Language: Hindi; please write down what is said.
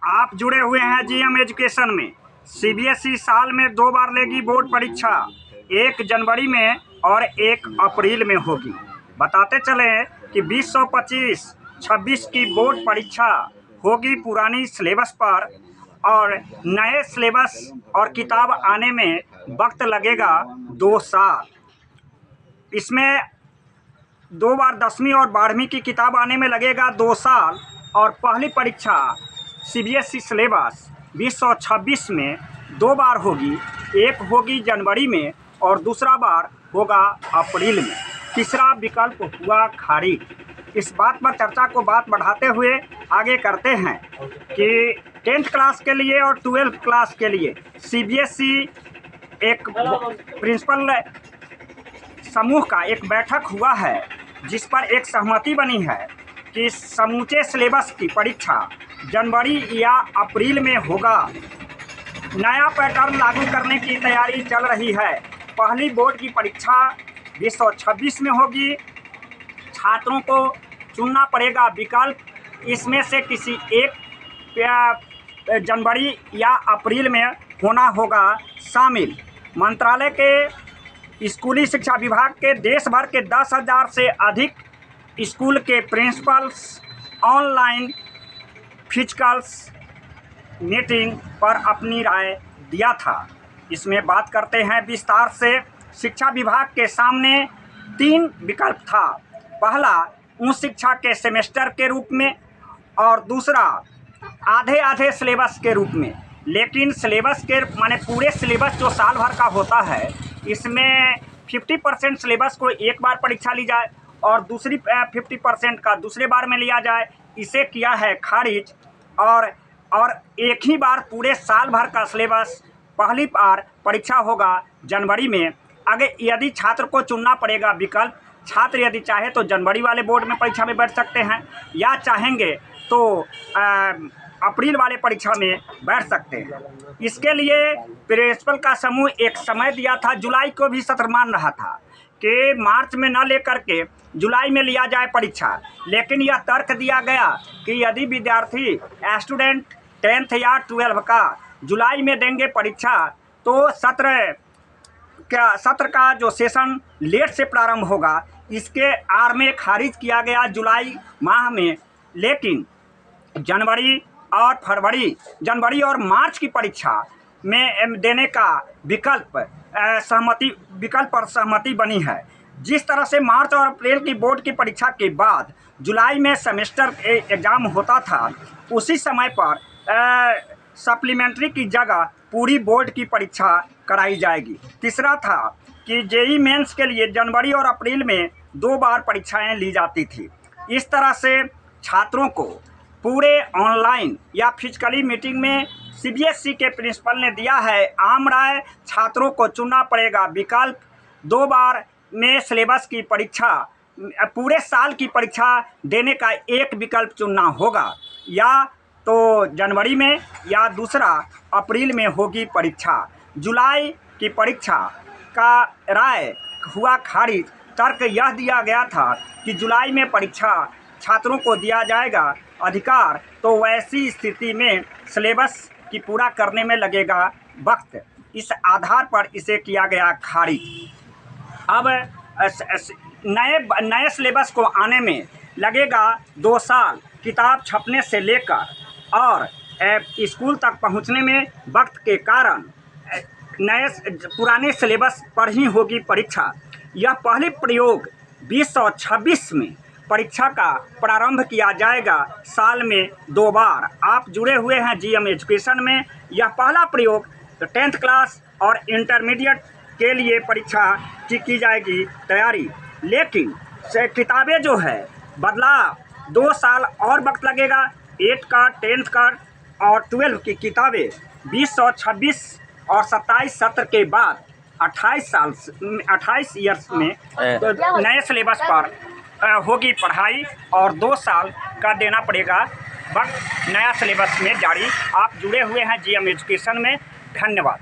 आप जुड़े हुए हैं जीएम एजुकेशन में। सीबीएसई साल में 2 बार लेगी बोर्ड परीक्षा, 1 जनवरी में और 1 अप्रैल में होगी। बताते चलें कि 2025-26 की बोर्ड परीक्षा होगी पुरानी सिलेबस पर और नए सिलेबस और किताब आने में वक्त लगेगा 2 साल। इसमें 2 बार 10वीं और 12वीं की किताब आने में लगेगा 2 साल और पहली परीक्षा सीबीएसई सिलेबस 2026 में 2 बार होगी, एक होगी जनवरी में और दूसरा बार होगा अप्रैल में। तीसरा विकल्प हुआ खारिज। इस बात पर चर्चा को बात बढ़ाते हुए आगे करते हैं कि 10th क्लास के लिए और 12th क्लास के लिए सीबीएसई एक प्रिंसिपल समूह का एक बैठक हुआ है जिस पर एक सहमति बनी है कि समूचे सिलेबस की परीक्षा जनवरी या अप्रैल में होगा। नया पैटर्न लागू करने की तैयारी चल रही है। पहली बोर्ड की परीक्षा 2026 में होगी। छात्रों को चुनना पड़ेगा विकल्प, इसमें से किसी एक जनवरी या अप्रैल में होना होगा शामिल। मंत्रालय के स्कूली शिक्षा विभाग के देश भर के 10,000 से अधिक स्कूल के प्रिंसिपल्स ऑनलाइन फिजिकल्स मीटिंग पर अपनी राय दिया था। इसमें बात करते हैं विस्तार से। शिक्षा विभाग के सामने 3 विकल्प था। पहला उच्च शिक्षा के सेमेस्टर के रूप में और दूसरा आधे सिलेबस के रूप में। लेकिन सिलेबस के माने पूरे सिलेबस जो साल भर का होता है, इसमें 50% सिलेबस को एक बार परीक्षा ली जाए और दूसरी 50% का दूसरे बार में लिया जाए, इसे किया है खारिज। और एक ही बार पूरे साल भर का सिलेबस पहली बार परीक्षा होगा जनवरी में। आगे यदि छात्र को चुनना पड़ेगा विकल्प, छात्र यदि चाहे तो जनवरी वाले बोर्ड में परीक्षा में बैठ सकते हैं या चाहेंगे तो अप्रैल वाले परीक्षा में बैठ सकते हैं। इसके लिए प्रिंसिपल का समूह एक समय दिया था, जुलाई को भी सत्र मान रहा था कि मार्च में न लेकर के जुलाई में लिया जाए परीक्षा। लेकिन यह तर्क दिया गया कि यदि विद्यार्थी स्टूडेंट 10th या 12th का जुलाई में देंगे परीक्षा तो सत्र का जो सेशन लेट से प्रारंभ होगा, इसके आड़ में खारिज किया गया जुलाई माह में। लेकिन जनवरी और मार्च की परीक्षा में देने का विकल्प पर सहमति बनी है। जिस तरह से मार्च और अप्रैल की बोर्ड की परीक्षा के बाद जुलाई में सेमेस्टर एग्ज़ाम होता था, उसी समय पर सप्लीमेंट्री की जगह पूरी बोर्ड की परीक्षा कराई जाएगी। तीसरा था कि जेईई मेंस के लिए जनवरी और अप्रैल में 2 बार परीक्षाएं ली जाती थी। इस तरह से छात्रों को पूरे ऑनलाइन या फिजिकली मीटिंग में सीबीएसई के प्रिंसिपल ने दिया है आम राय। छात्रों को चुनना पड़ेगा विकल्प, 2 बार में सिलेबस की परीक्षा, पूरे साल की परीक्षा देने का एक विकल्प चुनना होगा, या तो जनवरी में या दूसरा अप्रैल में होगी परीक्षा। जुलाई की परीक्षा का राय हुआ खारिज। तर्क यह दिया गया था कि जुलाई में परीक्षा छात्रों को दिया जाएगा अधिकार, तो वैसी स्थिति में सिलेबस की पूरा करने में लगेगा वक्त। इस आधार पर इसे किया गया खारिज। अब नए सिलेबस को आने में लगेगा 2 साल, किताब छपने से लेकर और स्कूल तक पहुंचने में वक्त के कारण पुराने सिलेबस पर ही होगी परीक्षा। यह पहली प्रयोग 2026 में परीक्षा का प्रारंभ किया जाएगा, साल में 2 बार। आप जुड़े हुए हैं जीएम एजुकेशन में। यह पहला प्रयोग 10th क्लास और इंटरमीडिएट के लिए परीक्षा की जाएगी तैयारी। लेकिन किताबें जो है बदलाव, 2 साल और वक्त लगेगा। 8 का 10th का और 12 की किताबें 2026 और 27 सत्र के बाद 28 ईयर्स में नए सिलेबस पर होगी पढ़ाई और 2 साल का देना पड़ेगा वक्त नया सिलेबस में जारी। आप जुड़े हुए हैं जीएम एजुकेशन में। धन्यवाद।